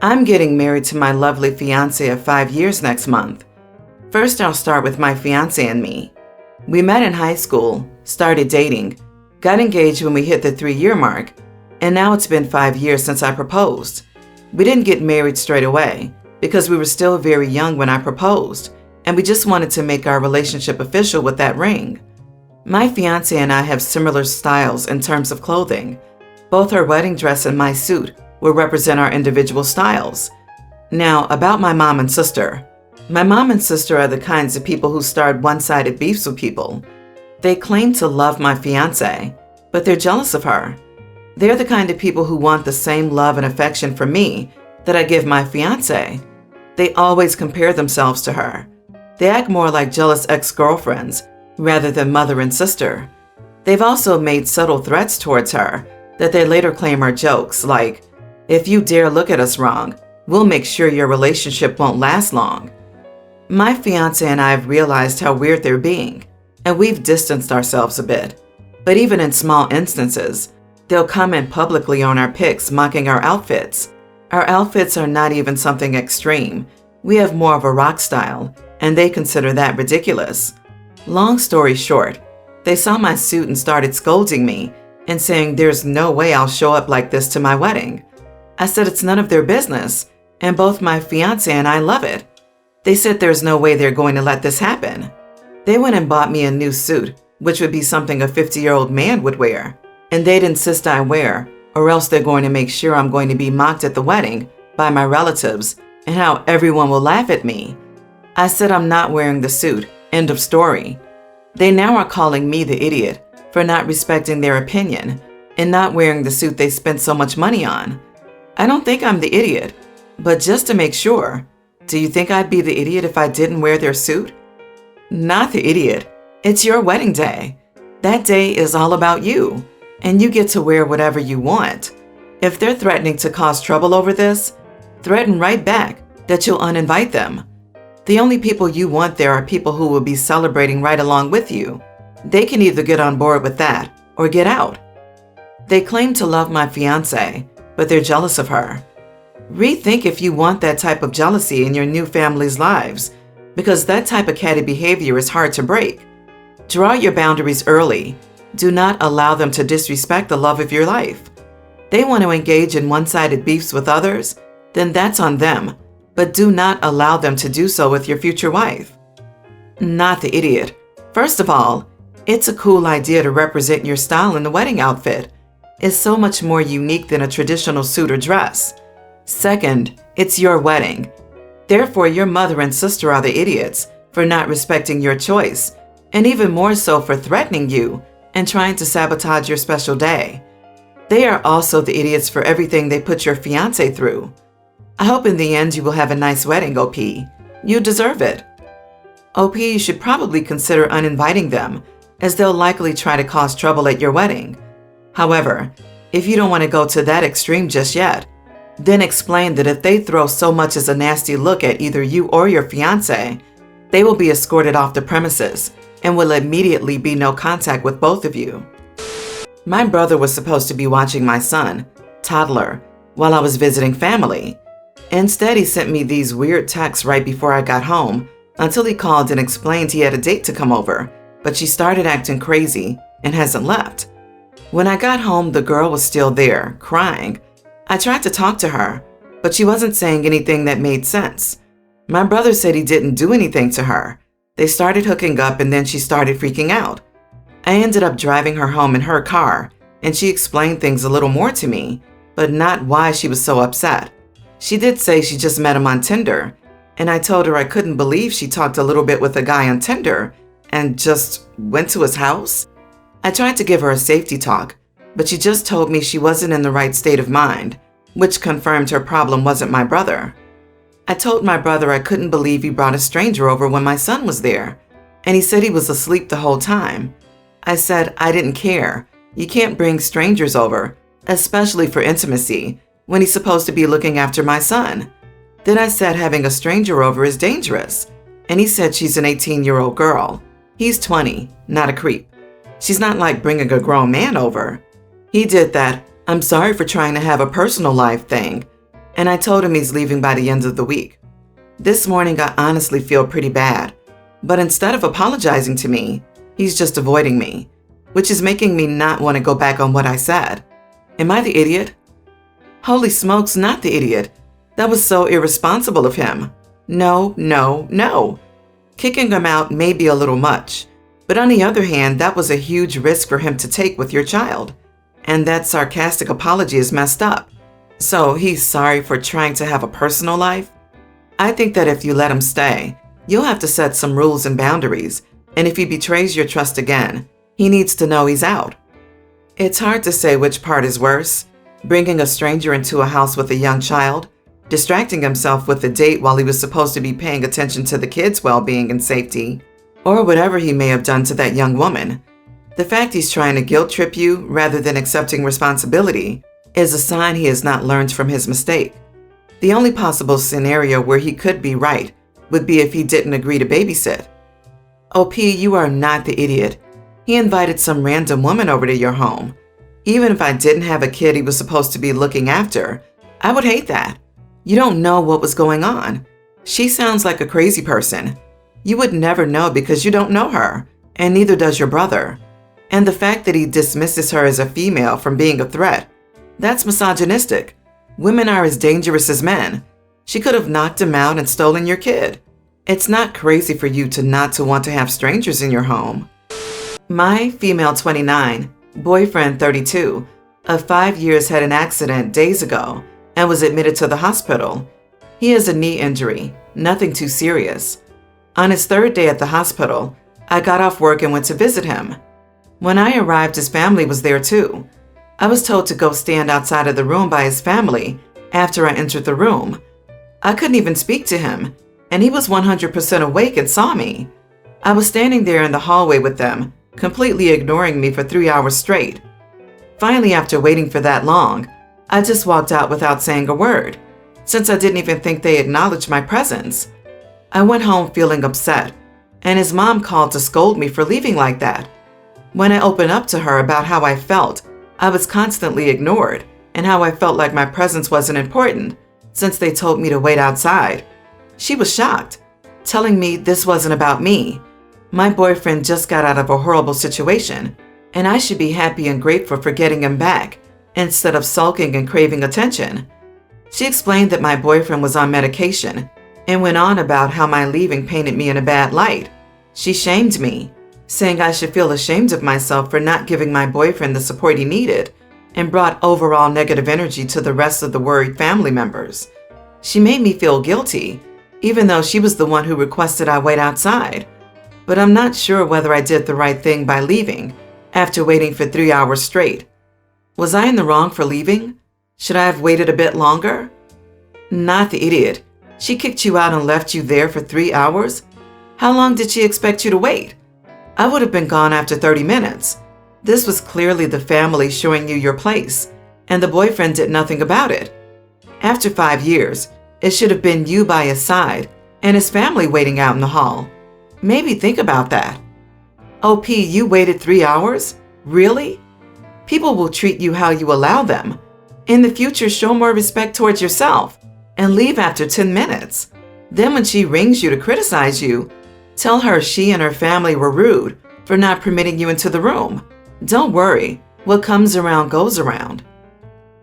I'm getting married to my lovely fiancé of 5 years next month. First, I'll start with my fiancé and me. We met in high school, started dating, got engaged when we hit the 3-year mark, and now it's been 5 years since I proposed. We didn't get married straight away because we were still very young when I proposed, and we just wanted to make our relationship official with that ring. My fiancé and I have similar styles in terms of clothing. Both her wedding dress and my suit will represent our individual styles. Now, about my mom and sister. My mom and sister are the kinds of people who start one-sided beefs with people. They claim to love my fiancé, but they're jealous of her. They're the kind of people who want the same love and affection from me that I give my fiancé. They always compare themselves to her. They act more like jealous ex-girlfriends rather than mother and sister. They've also made subtle threats towards her that they later claim are jokes, like, "If you dare look at us wrong, we'll make sure your relationship won't last long." My fiancé and I have realized how weird they're being, and we've distanced ourselves a bit. But even in small instances, they'll comment publicly on our pics, mocking our outfits. Our outfits are not even something extreme. We have more of a rock style, and they consider that ridiculous. Long story short, they saw my suit and started scolding me and saying there's no way I'll show up like this to my wedding. I said it's none of their business, and both my fiancé and I love it. They said there's no way they're going to let this happen. They went and bought me a new suit, which would be something a 50-year-old man would wear, and they'd insist I wear, or else they're going to make sure I'm going to be mocked at the wedding by my relatives and how everyone will laugh at me. I said I'm not wearing the suit, end of story. They now are calling me the idiot for not respecting their opinion and not wearing the suit they spent so much money on. I don't think I'm the idiot, but just to make sure, do you think I'd be the idiot if I didn't wear their suit? Not the idiot. It's your wedding day. That day is all about you, and you get to wear whatever you want. If they're threatening to cause trouble over this, threaten right back that you'll uninvite them. The only people you want there are people who will be celebrating right along with you. They can either get on board with that or get out. They claim to love my fiancé, but they're jealous of her. Rethink if you want that type of jealousy in your new family's lives, because that type of catty behavior is hard to break. Draw your boundaries early. Do not allow them to disrespect the love of your life. They want to engage in one-sided beefs with others, then that's on them, but do not allow them to do so with your future wife. Not the idiot. First of all, it's a cool idea to represent your style in the wedding outfit. It's so much more unique than a traditional suit or dress. Second, it's your wedding. Therefore, your mother and sister are the idiots for not respecting your choice, and even more so for threatening you and trying to sabotage your special day. They are also the idiots for everything they put your fiancé through. I hope in the end you will have a nice wedding, OP. You deserve it. OP, you should probably consider uninviting them, as they'll likely try to cause trouble at your wedding. However, if you don't want to go to that extreme just yet, then explain that if they throw so much as a nasty look at either you or your fiancé, they will be escorted off the premises and will immediately be no contact with both of you. My brother was supposed to be watching my son, toddler, while I was visiting family. Instead, he sent me these weird texts right before I got home until he called and explained he had a date to come over, but she started acting crazy and hasn't left. When I got home, the girl was still there, crying. I tried to talk to her, but she wasn't saying anything that made sense. My brother said he didn't do anything to her. They started hooking up and then she started freaking out. I ended up driving her home in her car, and she explained things a little more to me, but not why she was so upset. She did say she just met him on Tinder, and I told her I couldn't believe she talked a little bit with a guy on Tinder and just went to his house. I tried to give her a safety talk, but she just told me she wasn't in the right state of mind, which confirmed her problem wasn't my brother. I told my brother I couldn't believe he brought a stranger over when my son was there, and he said he was asleep the whole time. I said I didn't care. You can't bring strangers over, especially for intimacy, when he's supposed to be looking after my son. Then I said having a stranger over is dangerous, and he said she's an 18-year-old girl. He's 20, not a creep. She's not like bringing a grown man over. He did that "I'm sorry for trying to have a personal life" thing. and I told him he's leaving by the end of the week. This morning, I honestly feel pretty bad, but instead of apologizing to me, he's just avoiding me, which is making me not want to go back on what I said. Am I the idiot? Holy smokes, not the idiot. That was so irresponsible of him. No, no, no. Kicking him out may be a little much, but on the other hand, that was a huge risk for him to take with your child. And that sarcastic apology is messed up. So he's sorry for trying to have a personal life? I think that if you let him stay, you'll have to set some rules and boundaries, and if he betrays your trust again, he needs to know he's out. It's hard to say which part is worse, bringing a stranger into a house with a young child, distracting himself with a date while he was supposed to be paying attention to the kids' well-being and safety, or whatever he may have done to that young woman. The fact he's trying to guilt trip you rather than accepting responsibility is a sign he has not learned from his mistake. The only possible scenario where he could be right would be if he didn't agree to babysit. OP, you are not the idiot. He invited some random woman over to your home. Even if I didn't have a kid he was supposed to be looking after, I would hate that. You don't know what was going on. She sounds like a crazy person. You would never know because you don't know her, and neither does your brother. And the fact that he dismisses her as a female from being a threat, that's misogynistic. Women are as dangerous as men. She could have knocked him out and stolen your kid. It's not crazy for you to not want to have strangers in your home. My female 29, boyfriend 32, of 5 years had an accident days ago and was admitted to the hospital. He has a knee injury, nothing too serious. On his third day at the hospital, I got off work and went to visit him. When I arrived, his family was there too. I was told to go stand outside of the room by his family after I entered the room. I couldn't even speak to him, and he was 100% awake and saw me. I was standing there in the hallway with them, completely ignoring me for 3 hours straight. Finally, after waiting for that long, I just walked out without saying a word, since I didn't even think they acknowledged my presence. I went home feeling upset, and his mom called to scold me for leaving like that. When I opened up to her about how I felt, I was constantly ignored, and how I felt like my presence wasn't important, since they told me to wait outside. She was shocked, telling me this wasn't about me. My boyfriend just got out of a horrible situation, and I should be happy and grateful for getting him back, instead of sulking and craving attention. She explained that my boyfriend was on medication, and went on about how my leaving painted me in a bad light. She shamed me, saying I should feel ashamed of myself for not giving my boyfriend the support he needed, and brought overall negative energy to the rest of the worried family members. She made me feel guilty, even though she was the one who requested I wait outside. But I'm not sure whether I did the right thing by leaving after waiting for 3 hours straight. Was I in the wrong for leaving? Should I have waited a bit longer? Not the idiot. She kicked you out and left you there for 3 hours? How long did she expect you to wait? I would have been gone after 30 minutes. This was clearly the family showing you your place, and the boyfriend did nothing about it. After 5 years, it should have been you by his side and his family waiting out in the hall. Maybe think about that. OP, you waited 3 hours? Really? People will treat you how you allow them. In the future, show more respect towards yourself and leave after 10 minutes. Then when she rings you to criticize you, tell her she and her family were rude for not permitting you into the room. Don't worry, what comes around goes around.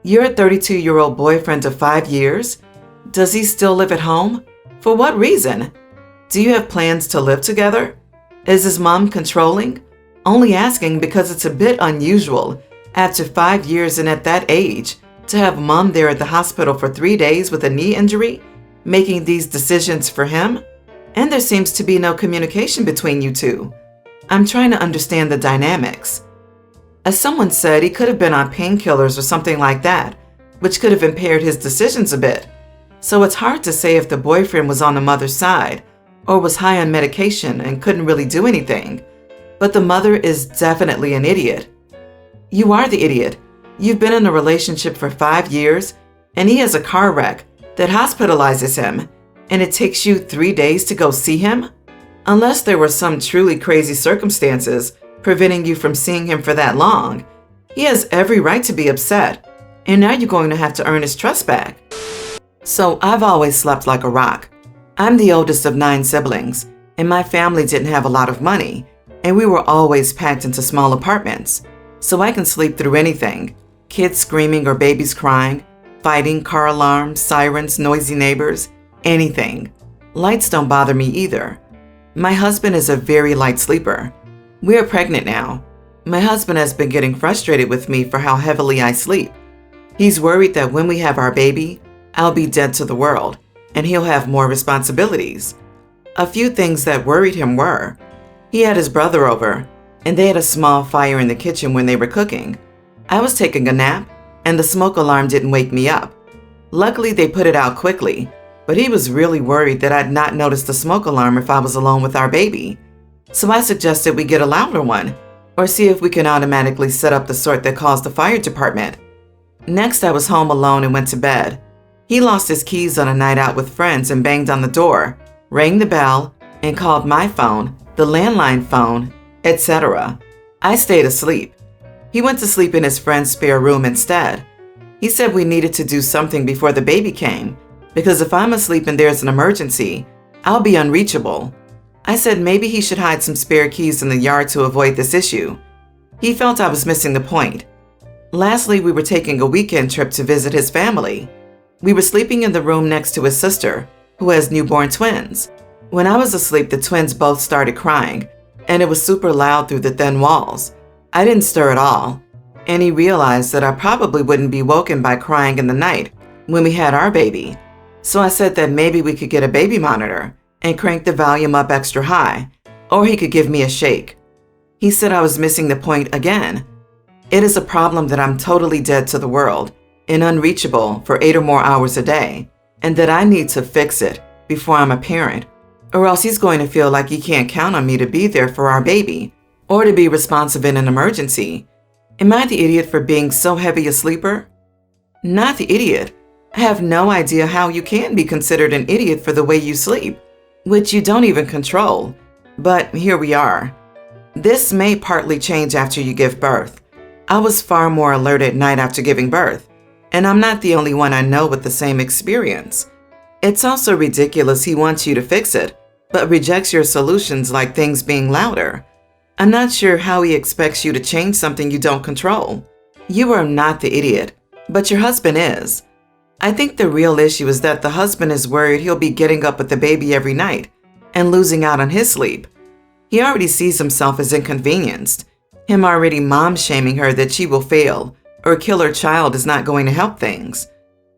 You're a 32-year-old boyfriend of 5 years? Does he still live at home? For what reason? Do you have plans to live together? Is his mom controlling? Only asking because it's a bit unusual, after 5 years and at that age, to have mom there at the hospital for 3 days with a knee injury, making these decisions for him? And there seems to be no communication between you two. I'm trying to understand the dynamics. As someone said, he could have been on painkillers or something like that, which could have impaired his decisions a bit. So it's hard to say if the boyfriend was on the mother's side or was high on medication and couldn't really do anything. But the mother is definitely an idiot. You are the idiot. You've been in a relationship for 5 years, and he has a car wreck that hospitalizes him, and it takes you 3 days to go see him? Unless there were some truly crazy circumstances preventing you from seeing him for that long, he has every right to be upset, and now you're going to have to earn his trust back. So I've always slept like a rock. I'm the oldest of 9 siblings, and my family didn't have a lot of money, and we were always packed into small apartments. So I can sleep through anything: kids screaming or babies crying, fighting, car alarms, sirens, noisy neighbors, anything. Lights don't bother me either. My husband is a very light sleeper. We are pregnant now. My husband has been getting frustrated with me for how heavily I sleep. He's worried that when we have our baby, I'll be dead to the world, and he'll have more responsibilities. A few things that worried him were: he had his brother over, and they had a small fire in the kitchen when they were cooking. I was taking a nap, and the smoke alarm didn't wake me up. Luckily, they put it out quickly, but he was really worried that I'd not noticed the smoke alarm if I was alone with our baby. So I suggested we get a louder one, or see if we can automatically set up the sort that calls the fire department. Next, I was home alone and went to bed. He lost his keys on a night out with friends and banged on the door, rang the bell, and called my phone, the landline phone, etc. I stayed asleep. He went to sleep in his friend's spare room instead. He said we needed to do something before the baby came, because if I'm asleep and there's an emergency, I'll be unreachable. I said maybe he should hide some spare keys in the yard to avoid this issue. He felt I was missing the point. Lastly, we were taking a weekend trip to visit his family. We were sleeping in the room next to his sister, who has newborn twins. When I was asleep, the twins both started crying, and it was super loud through the thin walls. I didn't stir at all, and he realized that I probably wouldn't be woken by crying in the night when we had our baby. So I said that maybe we could get a baby monitor and crank the volume up extra high, or he could give me a shake. He said I was missing the point again. It is a problem that I'm totally dead to the world and unreachable for 8 or more hours a day, and that I need to fix it before I'm a parent, or else he's going to feel like he can't count on me to be there for our baby or to be responsive in an emergency. Am I the idiot for being so heavy a sleeper? Not the idiot. I have no idea how you can be considered an idiot for the way you sleep, which you don't even control. But here we are. This may partly change after you give birth. I was far more alert at night after giving birth, and I'm not the only one I know with the same experience. It's also ridiculous he wants you to fix it, but rejects your solutions like things being louder. I'm not sure how he expects you to change something you don't control. You are not the idiot, but your husband is. I think the real issue is that the husband is worried he'll be getting up with the baby every night and losing out on his sleep. He already sees himself as inconvenienced. Him already mom-shaming her that she will fail or kill her child is not going to help things.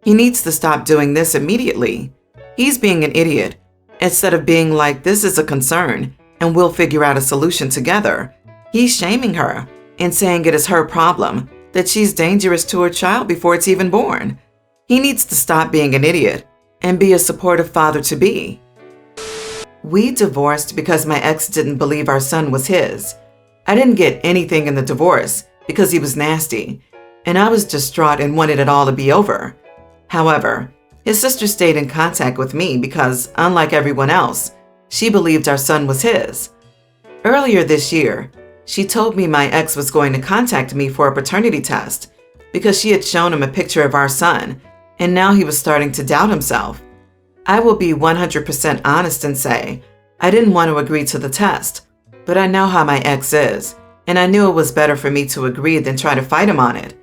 He needs to stop doing this immediately. He's being an idiot instead of being like, this is a concern and we'll figure out a solution together. He's shaming her and saying it is her problem, that she's dangerous to her child before it's even born. He needs to stop being an idiot and be a supportive father-to-be. We divorced because my ex didn't believe our son was his. I didn't get anything in the divorce because he was nasty, and I was distraught and wanted it all to be over. However, his sister stayed in contact with me because, unlike everyone else, she believed our son was his. Earlier this year, she told me my ex was going to contact me for a paternity test because she had shown him a picture of our son, and now he was starting to doubt himself. I will be 100% honest and say I didn't want to agree to the test, but I know how my ex is, and I knew it was better for me to agree than try to fight him on it.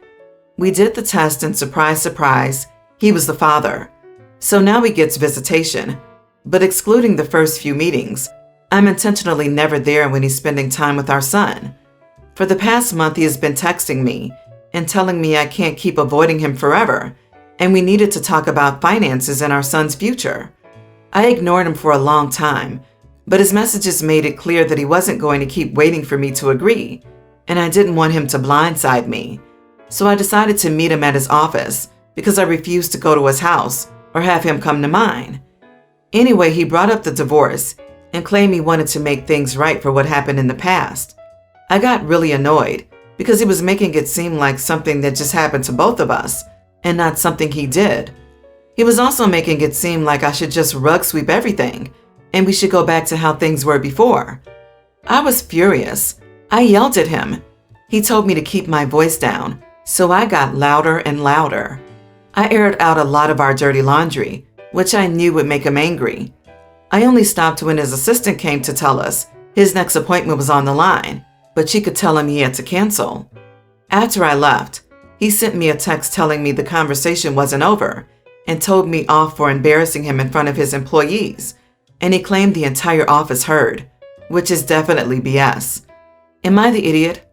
We did the test, and surprise, surprise, he was the father. So now he gets visitation, but excluding the first few meetings, I'm intentionally never there when he's spending time with our son. For the past month, he has been texting me and telling me I can't keep avoiding him forever, and we needed to talk about finances and our son's future. I ignored him for a long time, but his messages made it clear that he wasn't going to keep waiting for me to agree, and I didn't want him to blindside me. So I decided to meet him at his office because I refused to go to his house or have him come to mine. Anyway, he brought up the divorce and claimed he wanted to make things right for what happened in the past. I got really annoyed because he was making it seem like something that just happened to both of us and not something he did. He was also making it seem like I should just rug sweep everything and we should go back to how things were before. I was furious. I yelled at him. He told me to keep my voice down, so I got louder and louder. I aired out a lot of our dirty laundry, which I knew would make him angry. I only stopped when his assistant came to tell us his next appointment was on the line, but she could tell him he had to cancel. After I left, he sent me a text telling me the conversation wasn't over and told me off for embarrassing him in front of his employees, and he claimed the entire office heard, which is definitely BS. Am I the idiot?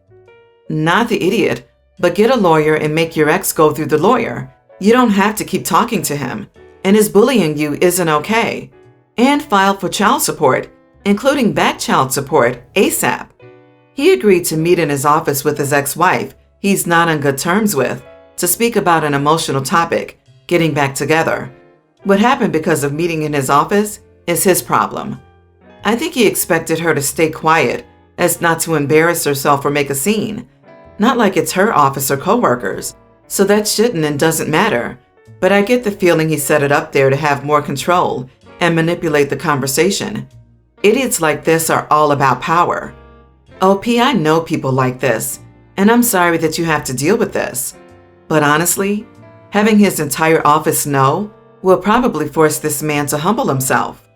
Not the idiot, but get a lawyer and make your ex go through the lawyer. You don't have to keep talking to him, and his bullying you isn't okay. And file for child support, including back child support, ASAP. He agreed to meet in his office with his ex-wife he's not on good terms with to speak about an emotional topic, getting back together. What happened because of meeting in his office is his problem. I think he expected her to stay quiet as not to embarrass herself or make a scene. Not like it's her office or coworkers, so that shouldn't and doesn't matter. But I get the feeling he set it up there to have more control and manipulate the conversation. Idiots like this are all about power. OP, I know people like this, and I'm sorry that you have to deal with this. But honestly, having his entire office know will probably force this man to humble himself.